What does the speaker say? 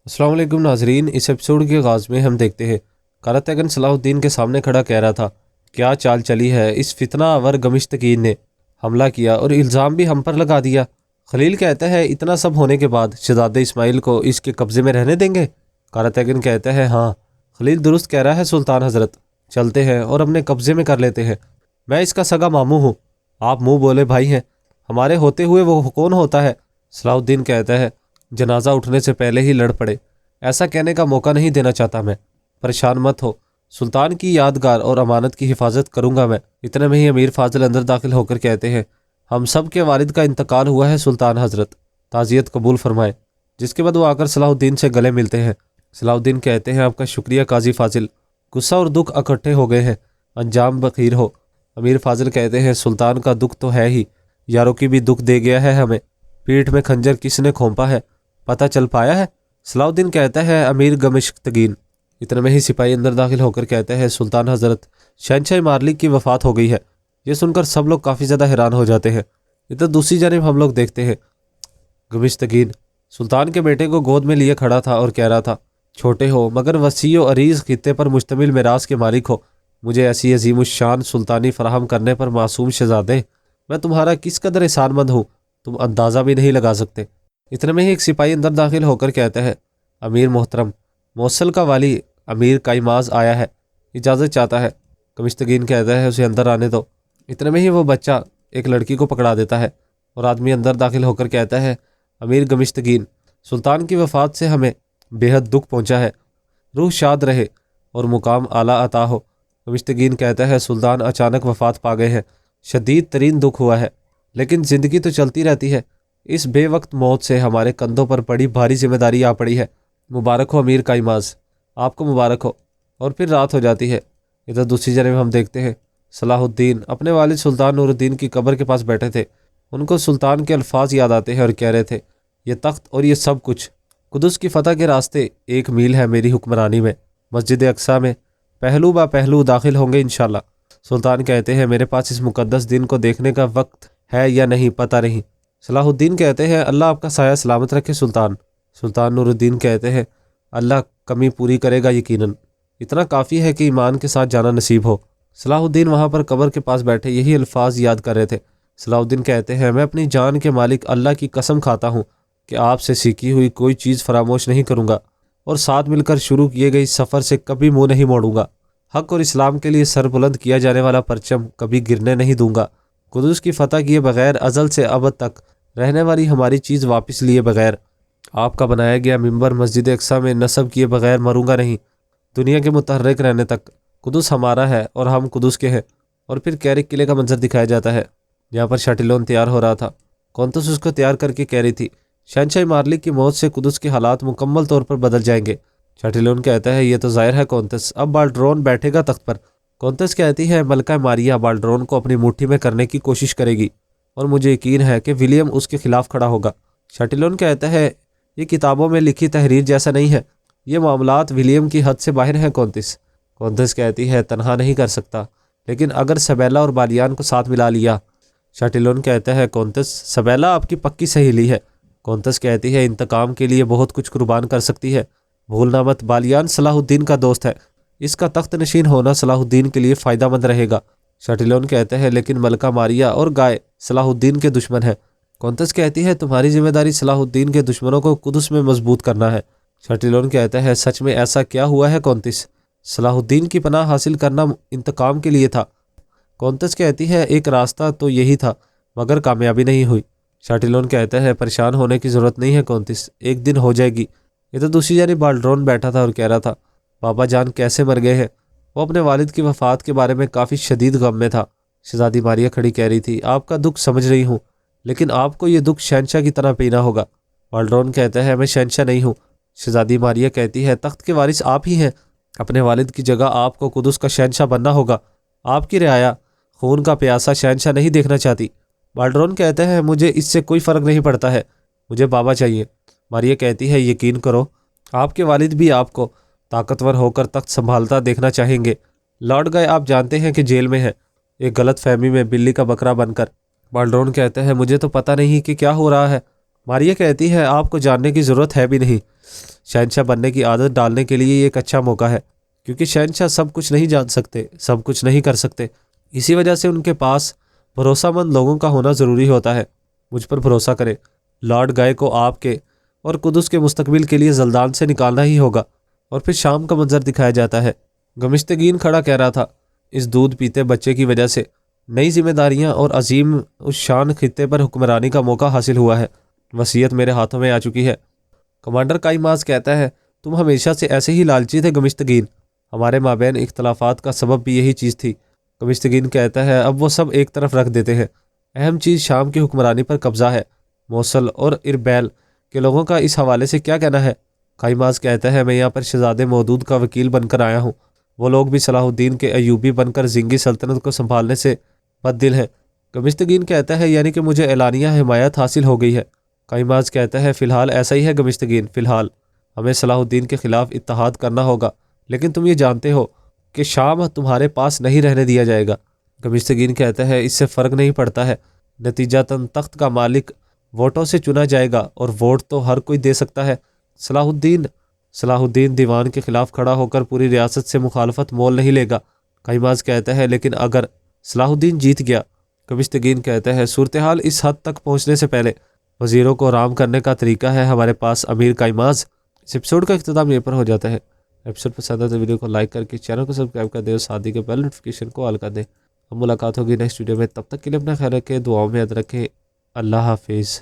अस्सलाम वालेकुम नाजरीन। इस एपिसोड के आगाज़ में हम देखते हैं कारतगन सलाहुद्दीन के सामने खड़ा कह रहा था, क्या चाल चली है इस फितना आवर गमिश्तकीन ने हमला किया और इल्ज़ाम भी हम पर लगा दिया। खलील कहता है इतना सब होने के बाद शहजादे इस्माइल को इसके कब्ज़े में रहने देंगे। कारतगन कहता है हाँ, खलील दुरुस्त कह रहा है सुल्तान हज़रत, चलते हैं और अपने कब्ज़े में कर लेते हैं। मैं इसका सगा मामू हूँ, आप मुँह बोले भाई हैं, हमारे होते हुए वो कौन होता है। सलाहुद्दीन कहता है जनाजा उठने से पहले ही लड़ पड़े, ऐसा कहने का मौका नहीं देना चाहता मैं। परेशान मत हो, सुल्तान की यादगार और अमानत की हिफाजत करूंगा मैं। इतने में ही अमीर फाजिल अंदर दाखिल होकर कहते हैं हम सब के वालिद का इंतकाल हुआ है सुल्तान हज़रत, ताज़ियत कबूल फरमाए। जिसके बाद वो आकर सलाहुद्दीन से गले मिलते हैं। सलाहुद्दीन कहते हैं आपका शुक्रिया काजी फाजिल, गुस्सा और दुख इकट्ठे हो गए हैं, अंजाम बखीर हो। अमीर फाजिल कहते हैं सुल्तान का दुख तो है ही, यारों की भी दुख दे गया है हमें। पीठ में खंजर किसने खोंपा है, पता चल पाया है। सलाहुद्दीन कहता है अमीर गमिश्तगीन। इतने में ही सिपाही अंदर दाखिल होकर कहते हैं सुल्तान हज़रत, शहनशाह मारलिक की वफ़ात हो गई है। ये सुनकर सब लोग काफ़ी ज़्यादा हैरान हो जाते हैं। इधर दूसरी जानब हम लोग देखते हैं गमिश्तगीन सुल्तान के बेटे को गोद में लिए खड़ा था और कह रहा था छोटे हो मगर वसी व अरीज़ खित्ते पर मुश्तमिल मिरास के मालिक हो, मुझे ऐसी अजीमुशान सुल्तानी फराहम करने पर मासूम शहजादे, मैं तुम्हारा किस कदर एहसानमंद हूँ, तुम अंदाज़ा भी नहीं लगा सकते। इतने में ही एक सिपाही अंदर दाखिल होकर कहता है अमीर मोहतरम, मौसल का वाली अमीर काइमाज आया है, इजाज़त चाहता है। गमिश्तगीन कहता है उसे अंदर आने दो। इतने में ही वो बच्चा एक लड़की को पकड़ा देता है और आदमी अंदर दाखिल होकर कहता है अमीर गमिश्तगीन, सुल्तान की वफ़ात से हमें बेहद दुख पहुँचा है, रूह शाद रहे और मुकाम आला अता हो। गमिश्तगीन कहता है सुल्तान अचानक वफ़ात पा गए हैं, शदीद तरीन दुख हुआ है, लेकिन ज़िंदगी तो चलती रहती है। इस बेवक्त मौत से हमारे कंधों पर बड़ी भारी जिम्मेदारी आ पड़ी है। मुबारक हो अमीर काइमाज, आपको मुबारक हो। और फिर रात हो जाती है। इधर दूसरी जानब हम देखते हैं सलाहुद्दीन अपने वालिद सुल्तान नूरुद्दीन की कब्र के पास बैठे थे। उनको सुल्तान के अल्फाज याद आते हैं और कह रहे थे ये तख्त और ये सब कुछ कुदस की फ़तह के रास्ते 1 मील है मेरी हुक्मरानी में। मस्जिद अक्सा में पहलू बा पहलू दाखिल होंगे इंशाल्लाह। सुल्तान कहते हैं मेरे पास इस मुकद्दस दिन को देखने का वक्त है या नहीं पता नहीं। सलाहुद्दीन कहते हैं अल्लाह आपका साया सलामत रखे सुल्तान। सुल्तान नूरुद्दीन कहते हैं अल्लाह कमी पूरी करेगा यकीनन, इतना काफ़ी है कि ईमान के साथ जाना नसीब हो। सलाहुद्दीन वहाँ पर कब्र के पास बैठे यही अल्फाज याद कर रहे थे। सलाहुद्दीन कहते हैं मैं अपनी जान के मालिक अल्लाह की कसम खाता हूँ कि आपसे सीखी हुई कोई चीज़ फरामोश नहीं करूँगा और साथ मिलकर शुरू किए गए इस सफ़र से कभी मुँह नहीं मोड़ूंगा। हक़ और इस्लाम के लिए सर बुलंद किया जाने वाला परचम कभी गिरने नहीं दूंगा। कुदस की फ़तह किए बगैर अज़ल से अबद तक रहने वाली हमारी चीज़ वापस लिए बगैर, आपका बनाया गया मिंबर मस्जिद अक्सा में नस्ब किए बगैर मरूंगा नहीं, दुनिया के मुतहर्रिक रहने तक। कुदस हमारा है और हम कुदस के हैं। और फिर कैरिक किले का मंजर दिखाया जाता है जहाँ पर शाटिलोन तैयार हो रहा था। कौंतस उसको तैयार करके कह रही थी शहनशाह मारलिक की मौत से कुदस के हालात मुकम्मल तौर पर बदल जाएंगे। शाटिलोन कहता है ये तो ज़ाहिर है कौंतस, अब बाल्ड्रोन बैठेगा तख्त पर। कौंतस कहती है मलका मारिया बाल्ड्रोन को अपनी मुट्ठी में करने की कोशिश करेगी और मुझे यकीन है कि विलियम उसके खिलाफ खड़ा होगा। शाटिलोन कहता है ये किताबों में लिखी तहरीर जैसा नहीं है, ये मामलात विलियम की हद से बाहर हैं कौंतस। कौंतस कहती है तनहा नहीं कर सकता, लेकिन अगर सबैला और बालियान को साथ मिला लिया। शाटिलोन कहता है कौंतस सबैला आपकी पक्की सहेली है। कौंतस कहती है इंतकाम के लिए बहुत कुछ कुर्बान कर सकती है, भूलना मत बालियान सलाहुद्दीन का दोस्त है, इसका तख्त नशीन होना सलाहुद्दीन के लिए फ़ायदा मंद रहेगा। शाटिलोन कहते हैं लेकिन मलका मारिया और गाय सलाहुद्दीन के दुश्मन है। कौंतस कहती है तुम्हारी जिम्मेदारी सलाहुद्दीन के दुश्मनों को कुदस में मजबूत करना है। शाटिलोन कहता है सच में ऐसा क्या हुआ है कौंतस, सलाहुद्दीन की पनाह हासिल करना इंतकाम के लिए था। कौंतस कहती है एक रास्ता तो यही था मगर कामयाबी नहीं हुई। शाटिलोन कहता है परेशान होने की ज़रूरत नहीं है कौंतस, एक दिन हो जाएगी। ये तो दूसरी जानिब बाल्ड्रोन बैठा था और कह रहा था बाबा जान कैसे मर गए हैं। वो अपने वालिद की वफ़ात के बारे में काफ़ी शदीद गम में था। शहजादी मारिया खड़ी कह रही थी आपका दुख समझ रही हूँ, लेकिन आपको ये दुख शहनशाह की तरह पीना होगा। बाल्ड्रोन कहता है मैं शहनशाह नहीं हूँ। शहजादी मारिया कहती है तख्त के वारिस आप ही हैं, अपने वालिद की जगह आपको कुदस का शहनशाह बनना होगा। आपकी रियाया खून का प्यासा शहनशाह नहीं देखना चाहती। बाल्ड्रोन कहता है मुझे इससे कोई फ़र्क नहीं पड़ता है, मुझे बाबा चाहिए। मारिया कहती है यकीन करो आपके वालिद भी आपको ताकतवर होकर तख्त संभालता देखना चाहेंगे। लौट गए आप जानते हैं कि जेल में है, एक गलत फहमी में बिल्ली का बकरा बनकर। बाल्ड्रोन कहता है मुझे तो पता नहीं कि क्या हो रहा है। ماریہ کہتی ہے آپ کو جاننے کی ضرورت ہے بھی نہیں، شہنشاہ بننے کی عادت ڈالنے کے لیے یہ ایک اچھا موقع ہے، کیونکہ شہنشاہ سب کچھ نہیں جان سکتے، سب کچھ نہیں کر سکتے، اسی وجہ سے ان کے پاس بھروسہ مند لوگوں کا ہونا ضروری ہوتا ہے۔ مجھ پر بھروسہ کریں، لارڈ گائے کو آپ کے اور قدس کے مستقبل کے لیے زلدان سے نکالنا ہی ہوگا۔ اور پھر شام کا منظر دکھایا جاتا ہے۔ گمشتگین کھڑا کہہ رہا تھا، اس دودھ پیتے بچے کی وجہ سے نئی ذمہ داریاں اور عظیم اس شان خطے پر حکمرانی کا موقع حاصل ہوا ہے۔ وصیت میرے ہاتھوں میں آ چکی ہے۔ کمانڈر کائماز کہتا ہے، تم ہمیشہ سے ایسے ہی لالچی تھے گمشتگین، ہمارے مابین اختلافات کا سبب بھی یہی چیز تھی۔ گمشتگین کہتا ہے، اب وہ سب ایک طرف رکھ دیتے ہیں، اہم چیز شام کی حکمرانی پر قبضہ ہے۔ موصل اور اربیل کے لوگوں کا اس حوالے سے کیا کہنا ہے؟ کائماز کہتا ہے، میں یہاں پر شہزادے مودود کا وکیل بن کر آیا ہوں، وہ لوگ بھی صلاح الدین کے ایوبی بن کر زنگی سلطنت کو سنبھالنے سے بد دل ہیں۔ گمشتگین کہتا ہے، یعنی کہ مجھے اعلانیہ حمایت حاصل ہو گئی ہے۔ کائماز کہتا ہے، فی الحال ایسا ہی ہے گمشتگین، فی الحال ہمیں صلاح الدین کے خلاف اتحاد کرنا ہوگا، لیکن تم یہ جانتے ہو کہ شام تمہارے پاس نہیں رہنے دیا جائے گا۔ گمشتگین کہتا ہے، اس سے فرق نہیں پڑتا ہے، نتیجہ تخت کا مالک ووٹوں سے چنا جائے گا، اور ووٹ تو ہر کوئی دے سکتا ہے۔ صلاح الدین دیوان کے خلاف کھڑا ہو کر پوری ریاست سے مخالفت مول نہیں لے گا۔ کائماز کہتا ہے، لیکن اگر صلاح الدین جیت گیا؟ گمشتگین کہتا ہے، صورتحال اس حد تک پہنچنے سے پہلے وزیروں کو آرام کرنے کا طریقہ ہے ہمارے پاس امیر کائماز۔ اس ایپیسوڈ کا اختتام یہیں پر ہو جاتا ہے۔ ایپیسوڈ پسند ہے تو ویڈیو کو لائک کر کے چینل کو سبسکرائب کر دیں اور ساتھ ہی کے بیل نوٹیفیکیشن کو آل کر دیں۔ اب ملاقات ہوگی نیکسٹ ویڈیو میں، تب تک کے لیے اپنا خیال رکھیں، دعاؤں میں یاد رکھیں۔ اللہ حافظ۔